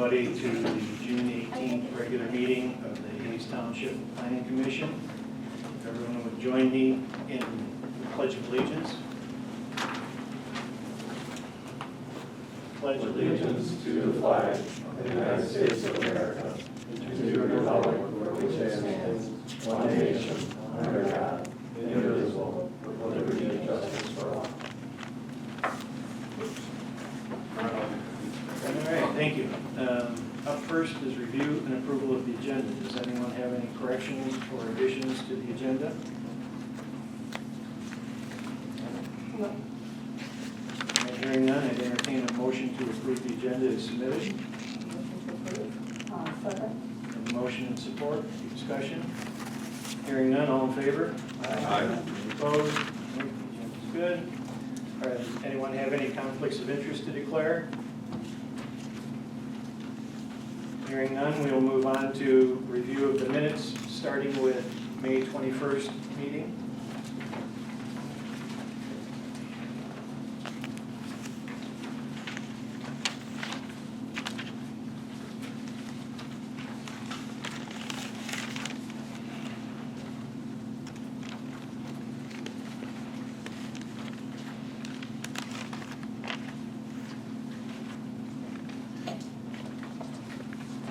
everybody to the June 18th regular meeting of the Hayes Township Planning Commission. If everyone would join me in the Pledge of Allegiance. Pledge Allegiance to the flag of the United States of America and to the republic for which it stands, one nation, under God, indivisible, with liberty and justice for all. All right, thank you. Up first is review and approval of the agenda. Does anyone have any corrections or additions to the agenda? No. Hearing none, I'd entertain a motion to approve the agenda as submitted. Second. And motion and support, discussion. Hearing none, all in favor? Aye. Opposed? Agenda's good. All right, does anyone have any conflicts of interest to declare? Hearing none, we will move on to review of the minutes, starting with May 21st meeting.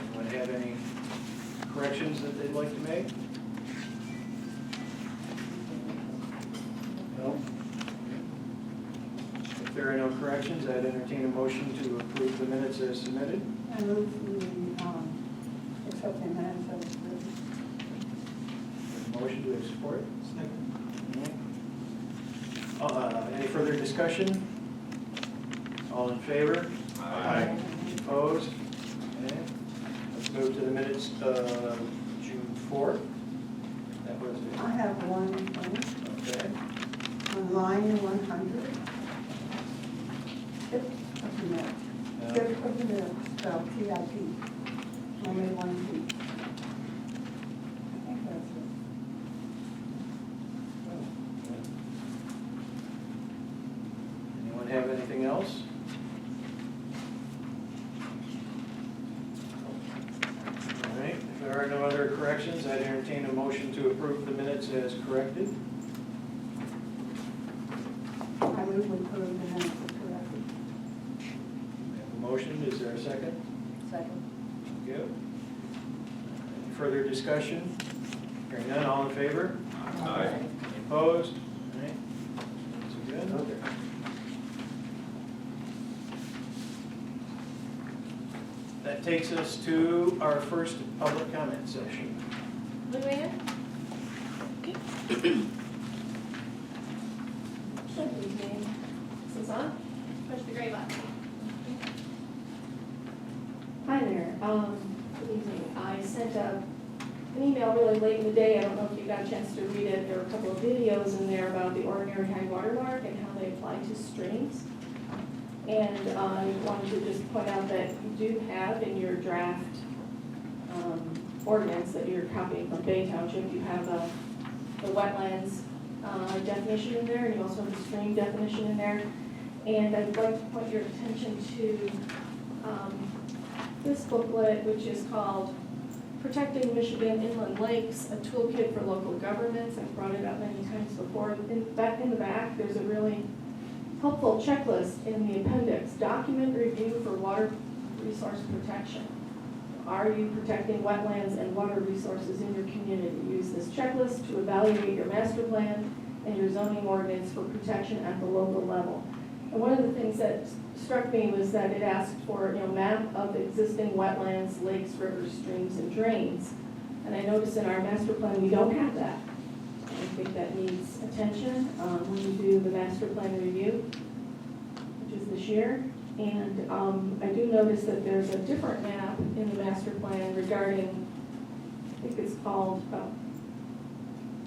Anyone have any corrections that they'd like to make? No? If there are no corrections, I'd entertain a motion to approve the minutes as submitted. I move to accept the minutes as written. Motion, do we have support? Any further discussion? All in favor? Aye. Opposed? Okay. Let's move to the minutes of June 4th. That was I have one thing okay. on line 100. Tip of the minute. Tip of the minute, spelled T-I-P. Only one T. I think that's it. Anyone have anything else? All right, if there are no other corrections, I'd entertain a motion to approve the minutes as corrected. I move to approve the minutes as corrected. We have a motion, is there a second? Second. Thank you. Any further discussion? Hearing none, all in favor? Aye. Any opposed? All right, that's good. That takes us to our first public comment session. Luann? Good evening. Is this on? Push the gray button. Hi there. Good evening. I sent an email really late in the day. I don't know if you got a chance to read it. There were a couple of videos in there about the ordinary high water mark and how they apply to streams. And I wanted to just point out that you do have in your draft ordinance that you're copying from Bay Township, you have the wetlands definition in there, and you also have the stream definition in there. And I'd like to point your attention to this booklet, which is called Protecting Michigan Inland Lakes, a Toolkit for Local Governments. I've brought it up many times before. In the back, there's a really helpful checklist in the appendix, document review for water resource protection. Are you protecting wetlands and water resources in your community? Use this checklist to evaluate your master plan and your zoning ordinance for protection at the local level. And one of the things that struck me was that it asked for a map of existing wetlands, lakes, rivers, streams, and drains. And I noticed in our master plan we don't have that. I think that needs attention when we do the master plan review, which is this year. And I do notice that there's a different map in the master plan regarding, I think it's called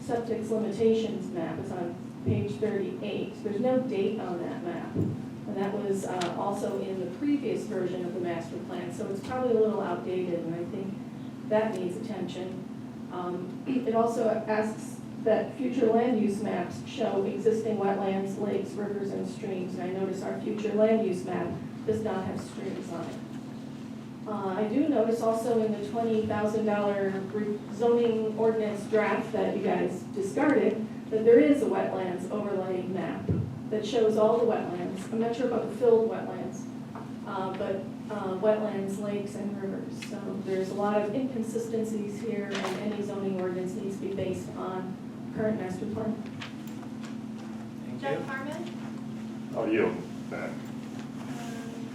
septic limitations map. It's on page 38. There's no date on that map. And that was also in the previous version of the master plan. So it's probably a little outdated, and I think that needs attention. It also asks that future land use maps show existing wetlands, lakes, rivers, and streams. And I notice our future land use map does not have streams on it. I do notice also in the $20,000 zoning ordinance draft that you guys discarded, that there is a wetlands overlay map that shows all the wetlands. I'm not sure about the filled wetlands, but wetlands, lakes, and rivers. So there's a lot of inconsistencies here, and any zoning ordinance needs to be based on current master plan. Thank Jeff you. Harmon, Oh, you, back.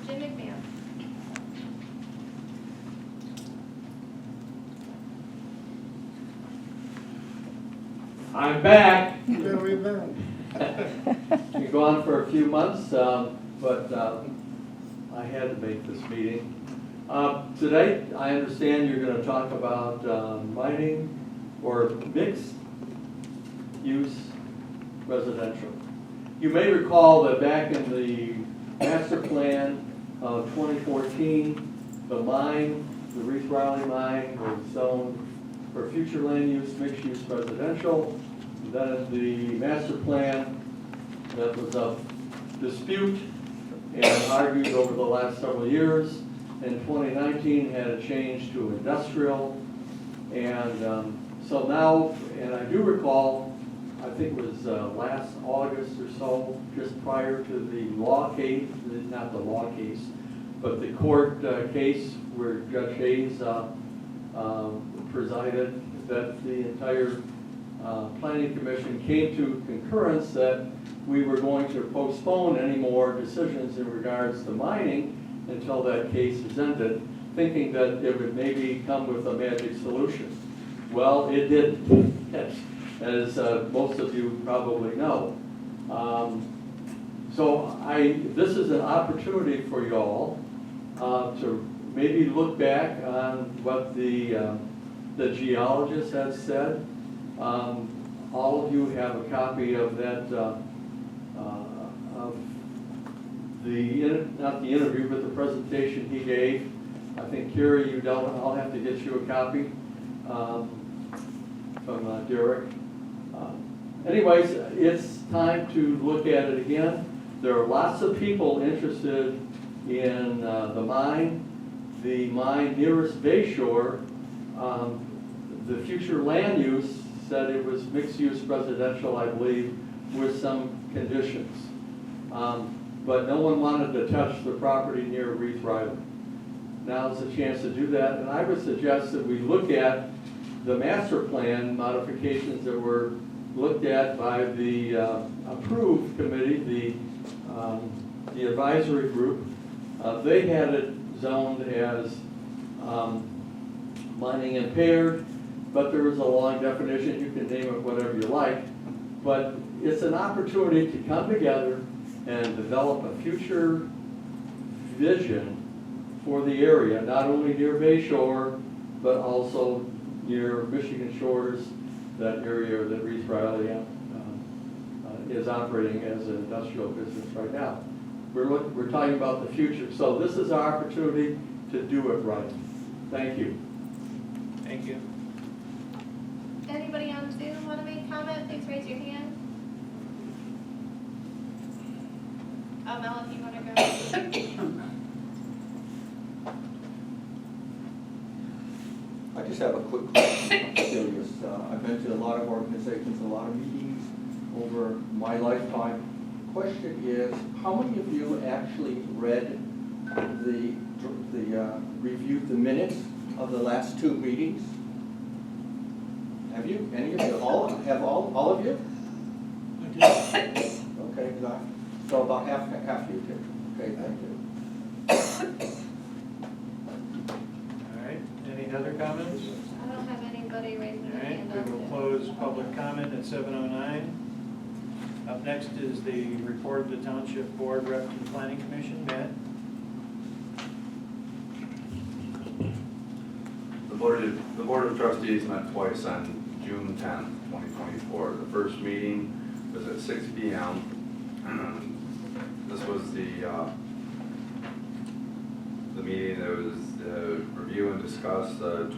Jim McMahon. I'm back. Where we been? Been gone for a few months, but I had to make this meeting. Today, I understand you're going to talk about mining or mixed use residential. You may recall that back in the master plan of 2014, the mine, the Reese Riley mine, was zoned for future land use, mixed use residential. Then in the master plan, that was a dispute and argued over the last several years. In 2019, had a change to industrial. And so now, and I do recall, I think it was last August or so, just prior to the law case, not the law case, but the court case where Judge Hayes presided, that the entire Planning Commission came to concurrence that we were going to postpone any more decisions in regards to mining until that case is ended, thinking that it would maybe come with a magic solution. Well, it didn't, as most of you probably know. So this is an opportunity for y'all to maybe look back on what the geologist has said. All of you have a copy of that, of not the interview, but the presentation he gave. I think, Carrie, you don't, I'll have to get you a copy from Derek. Anyways, it's time to look at it again. There are lots of people interested in the mine nearest Bayshore. The future land use said it was mixed-use residential, I believe, with some conditions. But no one wanted to touch the property near Reese Riley. Now's the chance to do that, and I would suggest that we look at the master plan modifications that were looked at by the approved committee, the advisory group. They had it zoned as mining impaired, but there was a long definition. You can name it whatever you like. But it's an opportunity to come together and develop a future vision for the area, not only near Bayshore, but also near Michigan Shores, that area that Reese Riley is operating as an industrial business right now. We're talking about the future. So this is our opportunity to do it right. Thank you. Thank you. Anybody on Zoom want to make comment? Please raise your hand. Mel, if you want to go. I just have a quick question. I'm curious. I've been to a lot of organizations, a lot of meetings over my lifetime. Question is, how many of you actually read reviewed the minutes of the last two meetings? Have you? Any of you? All of you? Okay, so about half you did. Okay, thank you. All right, any other comments? I don't have anybody raising All their right, hand we up. will close public comment at 7:09. Up next is the report of the Township Board Rep and Planning Commission. Matt? The Board of Trustees met twice on June 10th, 2024. The first meeting was at 6 p.m. This was the meeting that was review and discuss the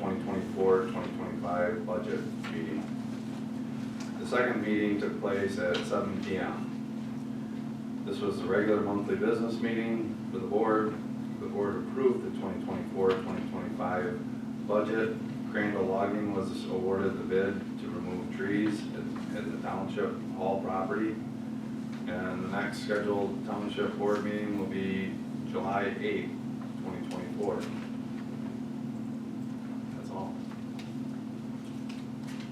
2024-2025 budget meeting. The second meeting took place at 7 p.m. This was the regular monthly business meeting for the board. the board approved the 2024-2025 budget. Crandall Logging was awarded the bid to remove trees at the township hall property. And the next scheduled township board meeting will be July 8th, 2024. That's all.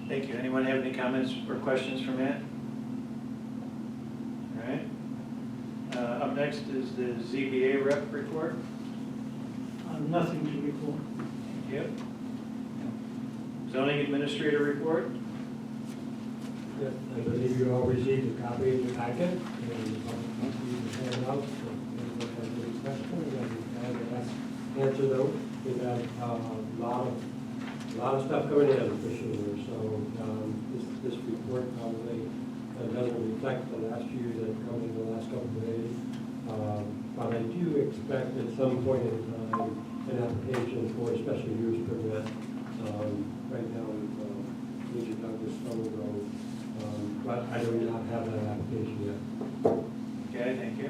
Thank you. Anyone have any comments or questions for Matt? All right. Up next is the ZBA rep report. Nothing to report. Thank you. Zoning administrator report. Yes, I believe you all received a copy of the packet, and you hand out, so anyone has any questions, and answer those. We've had a lot of stuff coming in for sure, so this report probably doesn't reflect the last few that come in the last couple of days. But I do expect at some point in time an application for a special use permit. Right now, Major Douglas Stone Road, but I do not have that application yet. Okay, thank you.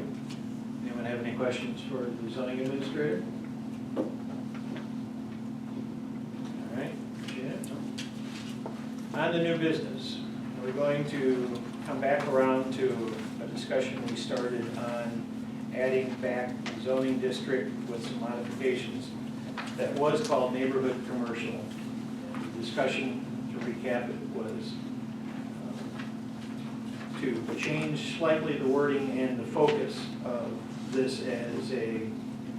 Anyone have any questions for the zoning administrator? All right, appreciate it. On the new business, we're going to come back around to a discussion we started on adding back the zoning district with some modifications that was called neighborhood commercial. And the discussion, to recap it, was to change slightly the wording and the focus of this as a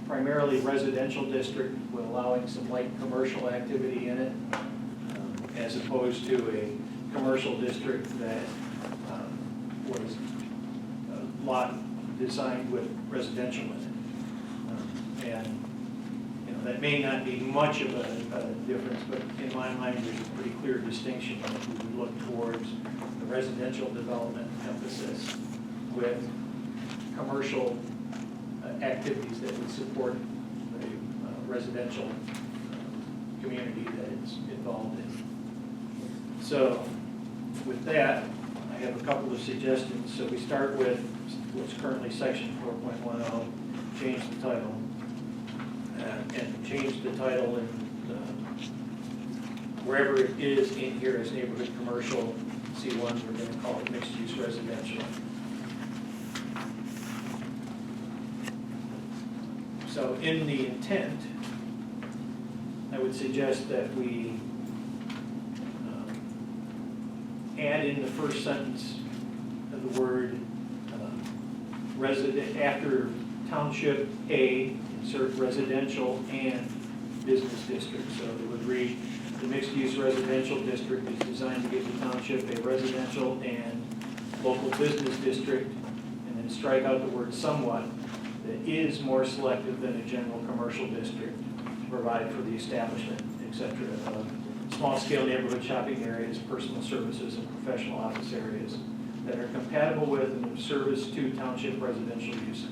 primarily residential district with allowing some light commercial activity in it, as opposed to a commercial district that was a lot designed with residential in it. And that may not be much of a difference, but in my mind, there's a pretty clear distinction if we look towards the residential development emphasis with commercial activities that would support the residential community that it's involved in. So with that, I have a couple of suggestions. So we start with what's currently section 4.10, change the title. And change the title in wherever it is in here as neighborhood commercial, C1, we're going to call it mixed use residential. So in the intent, I would suggest that we add in the first sentence of the word resident after township A, insert residential and business district. So it would read, the mixed-use residential district is designed to give the township a residential and local business district, and then strike out the word somewhat, that is more selective than a general commercial district to provide for the establishment, etc., of small-scale neighborhood shopping areas, personal services, and professional office areas that are compatible with and of service to township residential uses.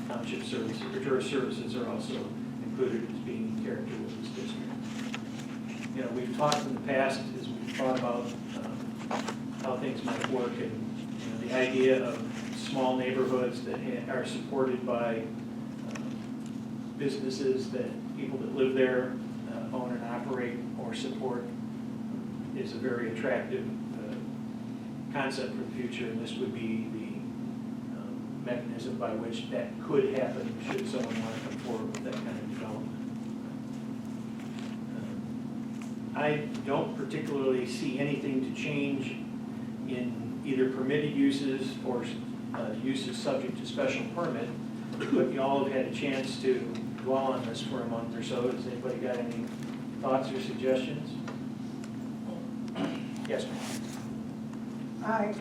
Township services, or tourist services are also included as being in character with this district. We've talked in the past as we've thought about how things might work, and the idea of small neighborhoods that are supported by businesses that people that live there own and operate or support is a very attractive concept for the future, and this would be the mechanism by which that could happen should someone want to come forward with that kind of development. I don't particularly see anything to change in either permitted uses or uses subject to special permit, but you all have had a chance to dwell on this for a month or so. Has anybody got any thoughts or suggestions? Yes, ma'am. I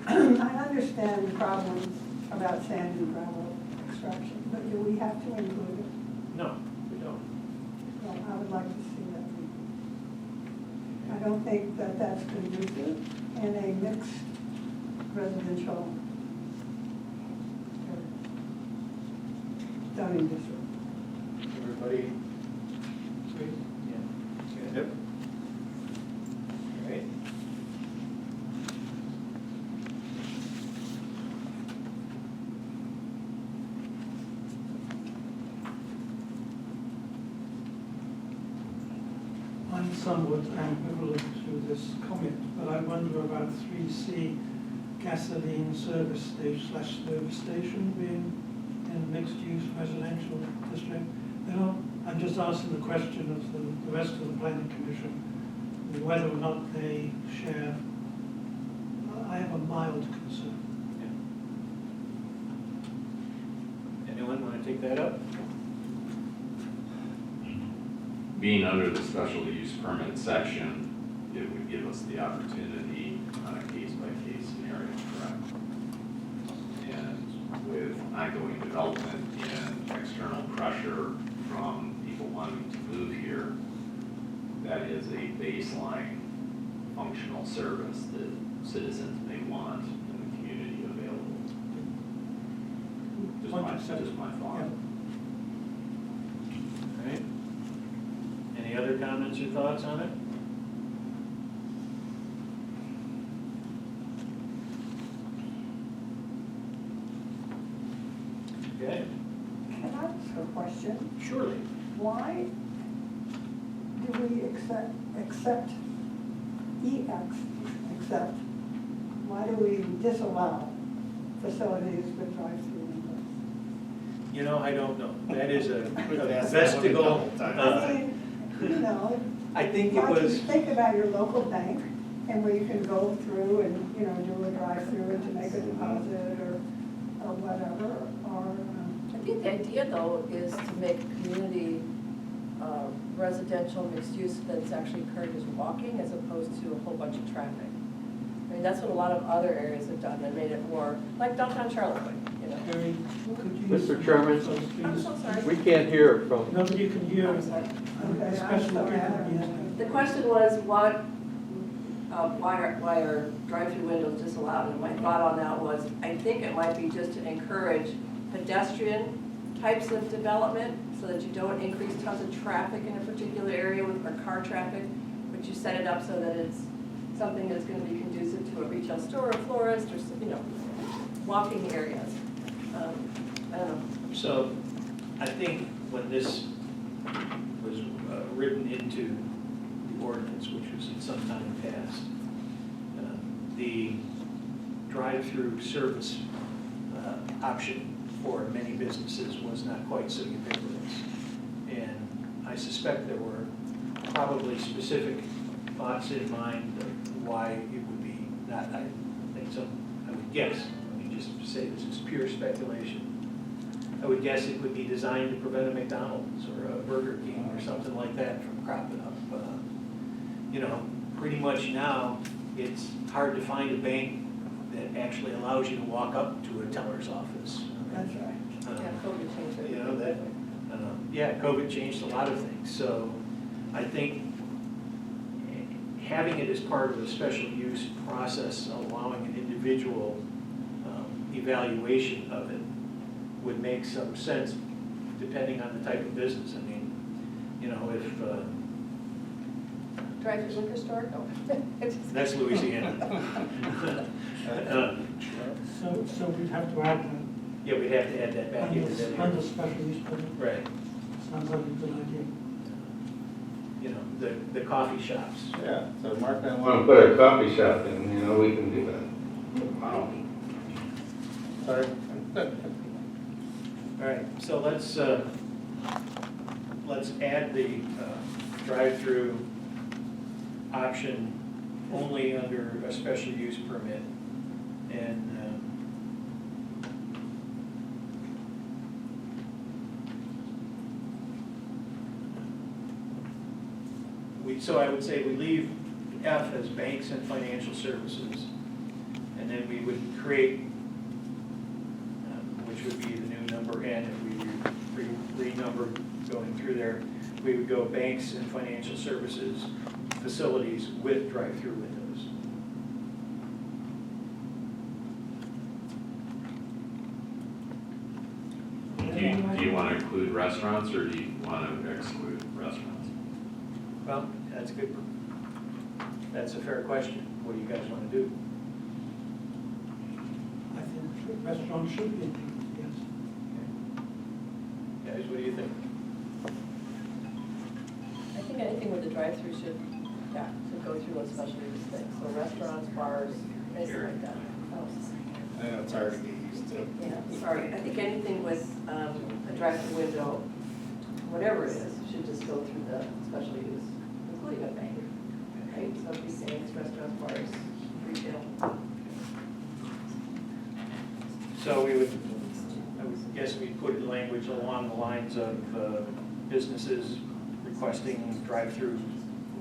understand the problems about sand and gravel extraction, but do we have to include it? No, we don't. Well, I would like to see that. I don't think that that's conducive in a mixed residential zoning district. Everybody? Sweet? Yeah. Yep. All right. I'm somewhat ambivalent to this comment, but I wonder about 3C gasoline service station/service station being in a mixed-use residential district. I'm just asking the question of the rest of the planning commission, whether or not they share. I have a mild concern. Anyone want to take that up? Being under the special use permit section, it would give us the opportunity on a case-by-case scenario, correct? And with ongoing development and external pressure from people wanting to move here, that is a baseline functional service that citizens may want in the community available. Just my thought. All right. Any other comments or thoughts on it? Okay, Can I ask a question? surely. Why do we accept, why do we disallow facilities with drive-through windows? You know, I don't know. That is a asked vestigial. I mean, you know, I think it why don't you was, think about your local bank and where you can go through and, you know, do a drive-through and to make a deposit or whatever, or, I think the idea, though, is to make community residential mixed use that's actually encourages walking as opposed to a whole bunch of traffic. I mean, that's what a lot of other areas have done, and made it more, like downtown Charlotte, you know. Gary, could you? Mr. Chairman? I'm so sorry. We can't hear from, Nobody can hear. I'm sorry. okay, Especially I'm sorry, I people don't being- know. The question was why are drive-through windows disallowed? And my thought on that was, I think it might be just to encourage pedestrian types of development so that you don't increase tons of traffic in a particular area with or car traffic, but you set it up so that it's something that's going to be conducive to a retail store, a florist, or, you know, walking areas. I don't know. so I think when this was written into the ordinance, which was in some time past, the drive-through service option for many businesses was not quite so ubiquitous. And I suspect there were probably specific thoughts in mind of why it would be not, I think so, I would guess, let me just say this is pure speculation. I would guess it would be designed to prevent a McDonald's or a Burger King or something like that from cropping up. You know, pretty much now, it's hard to find a bank that actually allows you to walk up to a teller's office. That's right. Yeah, COVID changed it. You know, that, yeah, COVID changed a lot of things. So I think having it as part of a special use process, allowing an individual evaluation of it would make some sense depending on the type of business. I mean, you know, if, Drive-through liquor store? No. that's Louisiana. So we'd have to add that Yeah, we'd have to add that back into that area. under special use permit. Right. Sounds like a good idea. You know, the coffee shops. Yeah, so mark that Want to one. put a coffee shop in, you know, we can do that. Wow. Sorry. All right, so let's add the drive-through option only under a special use permit. And so I would say we leave F as banks and financial services, and then we would create, which would be the new number N if we renumber going through there. We would go banks and financial services facilities with drive-through windows. Do you want to include restaurants, or do you want to exclude restaurants? Well, that's a fair question. What do you guys want to do? I think restaurants should be included, yes. Guys, what do you think? I think think anything with the drive-through should go through a special use thing, so restaurants, bars, anything like that. I know it's hard to get used to. Yeah, sorry, I think anything with a drive-through window, whatever it is, should just go through the special use, including a bank, right? So if you're saying it's restaurants, bars, retail. So I would guess we'd put in language along the lines of businesses requesting drive-through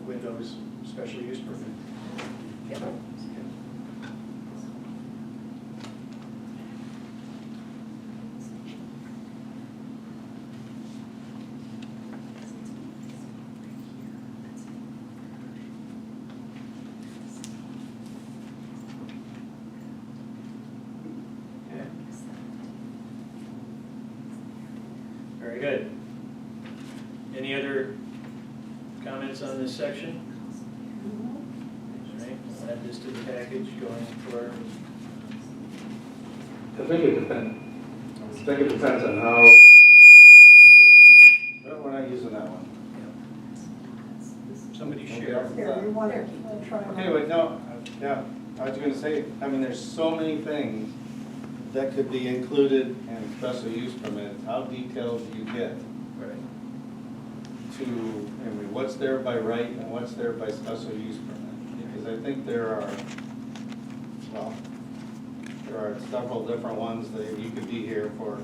windows, special use permit. Yep. Okay. Very good. Any other comments on this section? All right, we'll add this to the package going forward. I think it depends on how. No, we're not using that one. Somebody Okay. share. Here, you want to try. Okay, wait, no, yeah, I was gonna say, I mean, there's so many things that could be included in special use permits. How detailed do you get Right. to, I mean, what's there by right and what's there by special use permit? Because I think there are several different ones that you could be here for.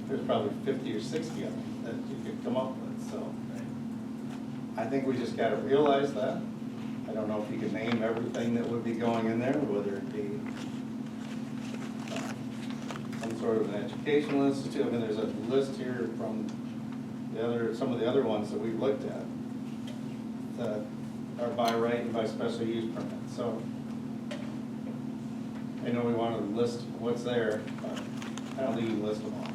There's probably 50 or 60 of them that you could come up with, so. I think we just gotta realize that. I don't know if you can name everything that would be going in there, whether it be some sort of an educational institute. I mean, there's a list here from some of the other ones that we've looked at that are by right and by special use permit. So I know we wanted to list what's there, but I don't think you can list them all.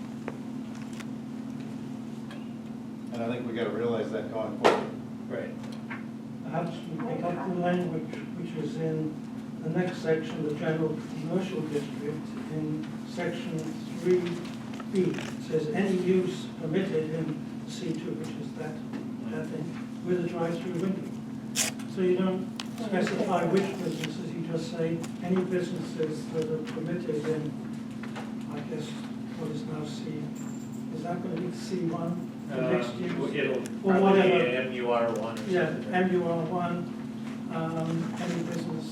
And I think we gotta realize that going forward. Right. Perhaps we pick up the language which is in the next section, the general commercial district, in section 3B. It says any use permitted in C2, which is that thing, with a drive-through window. So you don't specify which businesses, you just say any businesses that are permitted in, I guess, what is now C, is that going to be C1? The next use? It'll Or probably be whatever. a MUR1 or something. Yeah, MUR1, any business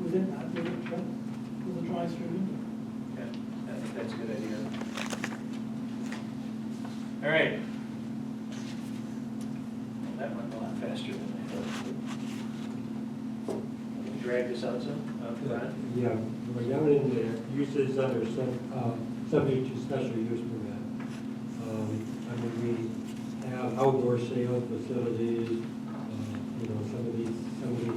within that with a drive-through window. Okay, I think that's a good idea. All right. Well, that went a lot faster than I thought. Can you drag this out some, Ron? Yeah, we're down in the uses under subject to special use permit. I mean, we have outdoor sales facilities, some of these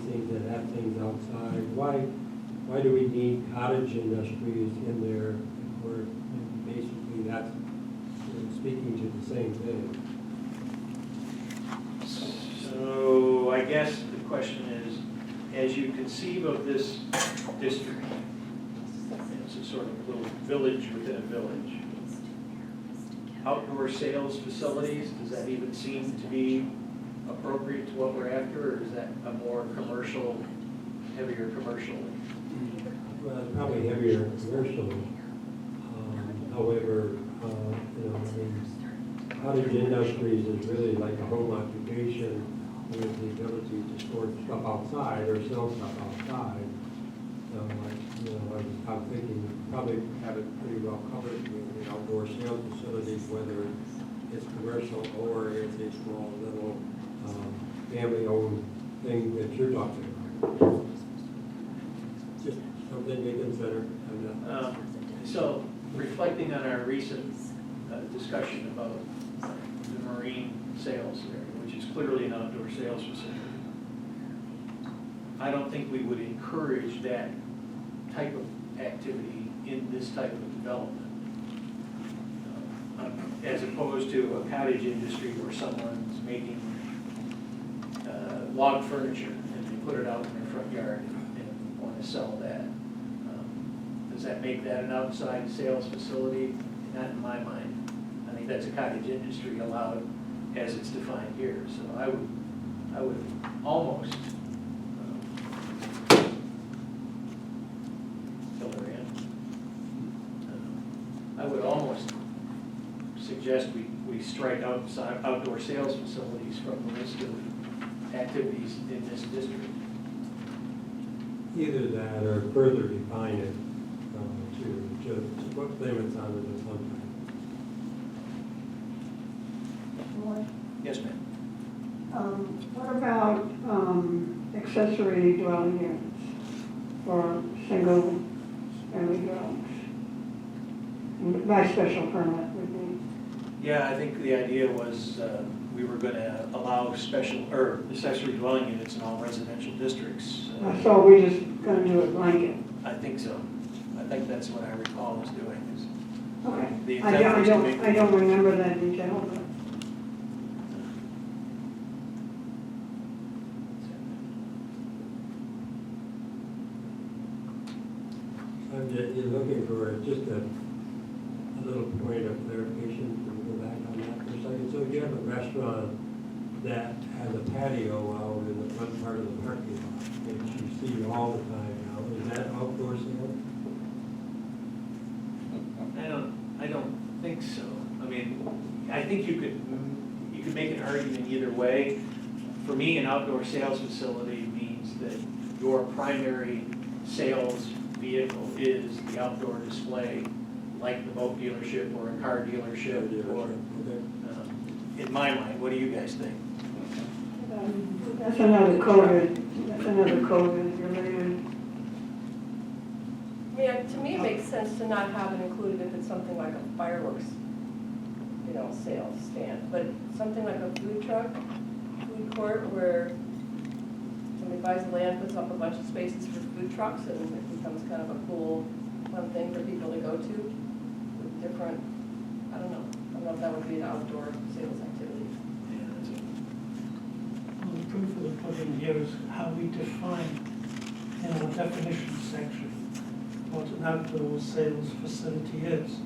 things that have things outside. Why do we need cottage industries in there? Or basically that's speaking to the same thing. So I guess the question is, as you conceive of this district, it's a sort of little village within a village. Outdoor sales facilities, does that even seem to be appropriate to what we're after, or is that a more commercial, heavier commercial? Well, it's probably heavier commercial. However, cottage industries is really like a home occupation with the ability to store stuff outside or sell stuff outside. So, I'm thinking we probably have it pretty well covered with the outdoor sales facilities, whether it's commercial or it's a small little family-owned thing that you're talking about. Just something to consider. So, reflecting on our recent discussion about the marine sales area, which is clearly an outdoor sales facility, I don't think we would encourage that type of activity in this type of development, as opposed to a cottage industry where someone's making log furniture and they put it out in their front yard and want to sell that. Does that make that an outside sales facility? Not in my mind. I think that's a cottage industry allowed as it's defined here. So I would almost fill her in. I would almost suggest we strike outdoor sales facilities from the list of activities in this district. Either that or further define it to put limits on it at some time. Yes, ma'am. What about accessory dwelling units for single family dwellings? By special permit would be. Yeah, I think the idea was we were going to allow special, or accessory dwelling units in all residential districts. So we're just gonna do a blanket? I think so. I think that's what I recall us doing. Is Okay. the I intent was to make- don't remember that detail, but. You're looking for just a little point of clarification, to go back on that for a second. So if you have a restaurant that has a patio out in the front part of the parking lot, which you see all the time now, is that outdoor sale? I don't think so. I mean, I think you could make an argument either way. For me, an outdoor sales facility means that your primary sales vehicle is the outdoor display, like the boat dealership or a car dealership, or, in my mind, what do you guys think? That's another COVID related. Yeah, to me, it makes sense to not have it included if it's something like a fireworks, sales stand, but something like a food truck, food court, where somebody buys the land, puts up a bunch of spaces for food trucks, and it becomes kind of a cool, fun thing for people to go to, with different, I don't know if that would be an outdoor sales activity. Yeah, that's it. Well, the proof of the pudding here is how we define in our definition section what an outdoor sales facility is.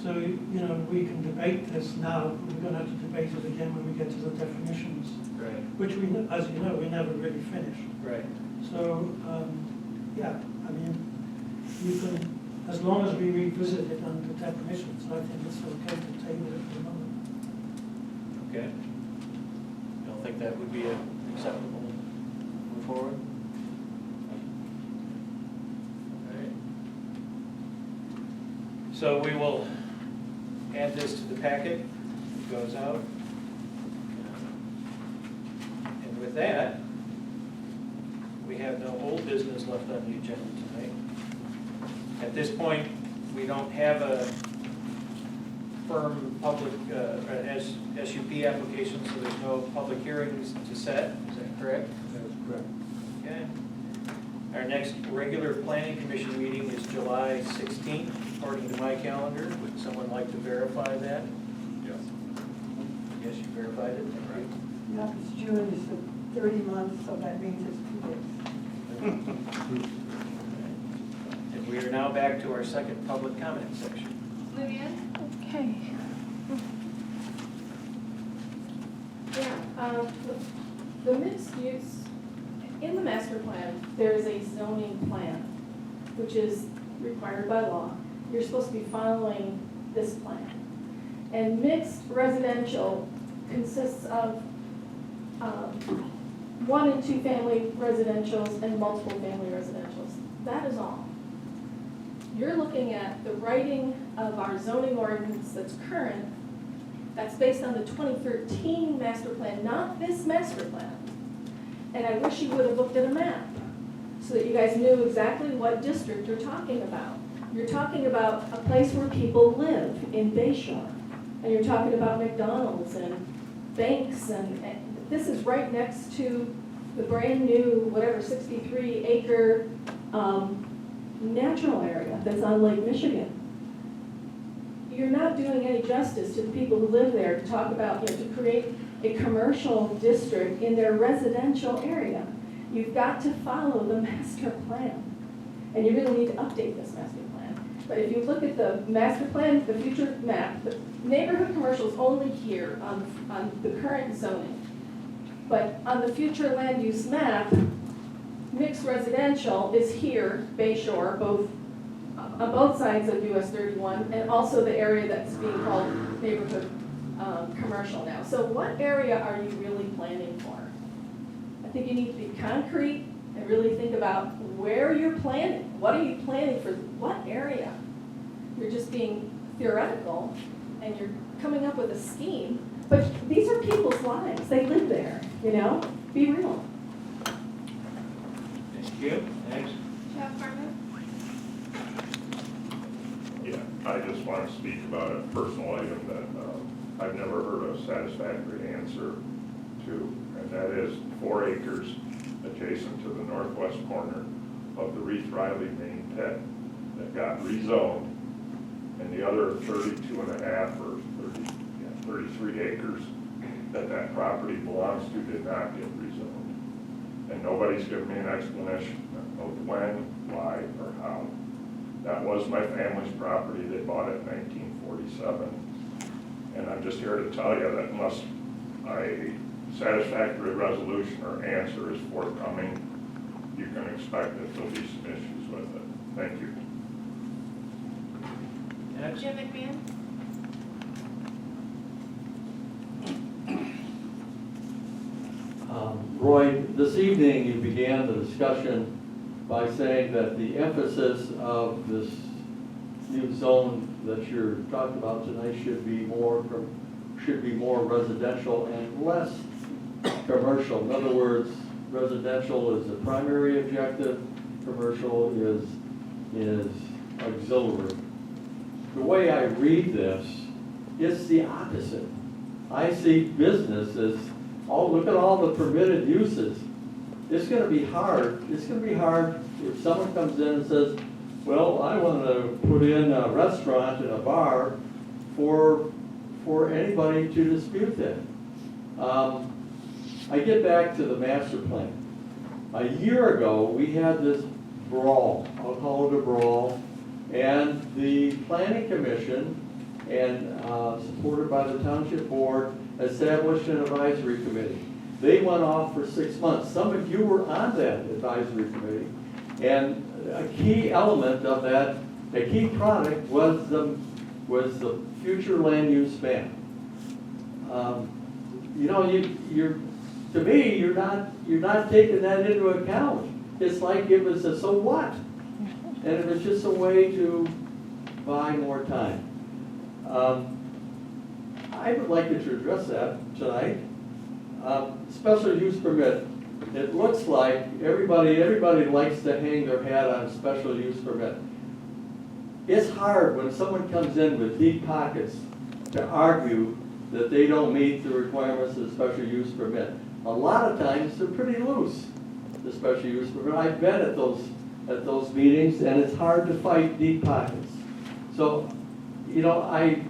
So, we can debate this now, but we're going to have to debate it again when we get to the definitions, Right, which we, as you know, we never really finished. right. So, yeah, I mean, you can, as long as we revisit it under definitions, I think it's okay to table it for a moment. Okay. You don't think that would be acceptable move forward? All right. So we will add this to the packet. It goes out. And with that, we have no old business left on the agenda tonight. At this point, we don't have a firm public, SUP application, so there's no public hearings to set. Is that correct? That's correct. Okay. Our next regular planning commission meeting is July 16th, according to my calendar. Would someone like to verify that? Yes. Yes, you verified it, right? Yeah, it's June is the 30 months, so that means it's 2 days. And we are now back to our second public comment section. Vivian? Okay. Yeah, the mixed use, in the master plan, there is a zoning plan, which is required by law. You're supposed to be following this plan. And mixed residential consists of 1 and 2 family residentials and multiple family residentials. That is all. You're looking at the writing of our zoning ordinance that's current, that's based on the 2013 master plan, not this master plan. And I wish you would have looked at a map so that you guys knew exactly what district you're talking about. You're talking about a place where people live in Bayshore. And you're talking about McDonald's and banks, and this is right next to the brand new, 63-acre natural area that's on Lake Michigan. You're not doing any justice to the people who live there to talk about, to create a commercial district in their residential area. You've got to follow the master plan. And you really need to update this master plan. But if you look at the master plan, the future map, the neighborhood commercial is only here on the current zoning. But on the future land use map, mixed residential is here, Bay Shore, on both sides of US 31, and also the area that's being called neighborhood commercial now. So what area are you really planning for? I think you need to be concrete and really think about where you're planning. What are you planning for? What area? You're just being theoretical and you're coming up with a scheme, but these are people's lives. They live there, you know? Be real. Thank you. Next. Jeff Harmon? Yeah, I just want to speak about a personal item that I've never heard a satisfactory answer to, and that is 4 acres adjacent to the northwest corner of the Reeve Riley main pit that got rezoned, and the other 32 and a half or 33 acres that property belongs to did not get rezoned. And nobody's given me an explanation of when, why, or how. That was my family's property. They bought it in 1947. And I'm just here to tell you that unless a satisfactory resolution or answer is forthcoming, you can expect that there'll be some issues with it. Thank you. Next. Jim McMahon? Roy, this evening you began the discussion by saying that the emphasis of this new zone that you're talking about tonight should be more residential and less commercial. In other words, residential is the primary objective, commercial is auxiliary. The way I read this, it's the opposite. I see business as, oh, look at all the permitted uses. It's gonna be hard if someone comes in and says, well, I wanna put in a restaurant and a bar for anybody to dispute that. I get back to the master plan. A year ago, we had this brawl, I'll call it a brawl, and the planning commission, and supported by the township board, established an advisory committee. They went off for 6 months. Some of you were on that advisory committee. And a key element of that, a key product was the future land use map. You know, to me, you're not taking that into account. It's like it was a so what? And it was just a way to buy more time. I would like you to address that tonight. Special use permit. It looks like everybody likes to hang their hat on special use permit. It's hard when someone comes in with deep pockets to argue that they don't meet the requirements of the special use permit. A lot of times they're pretty loose, the special use permit. I've been at those meetings, and it's hard to fight deep pockets. So, you know, I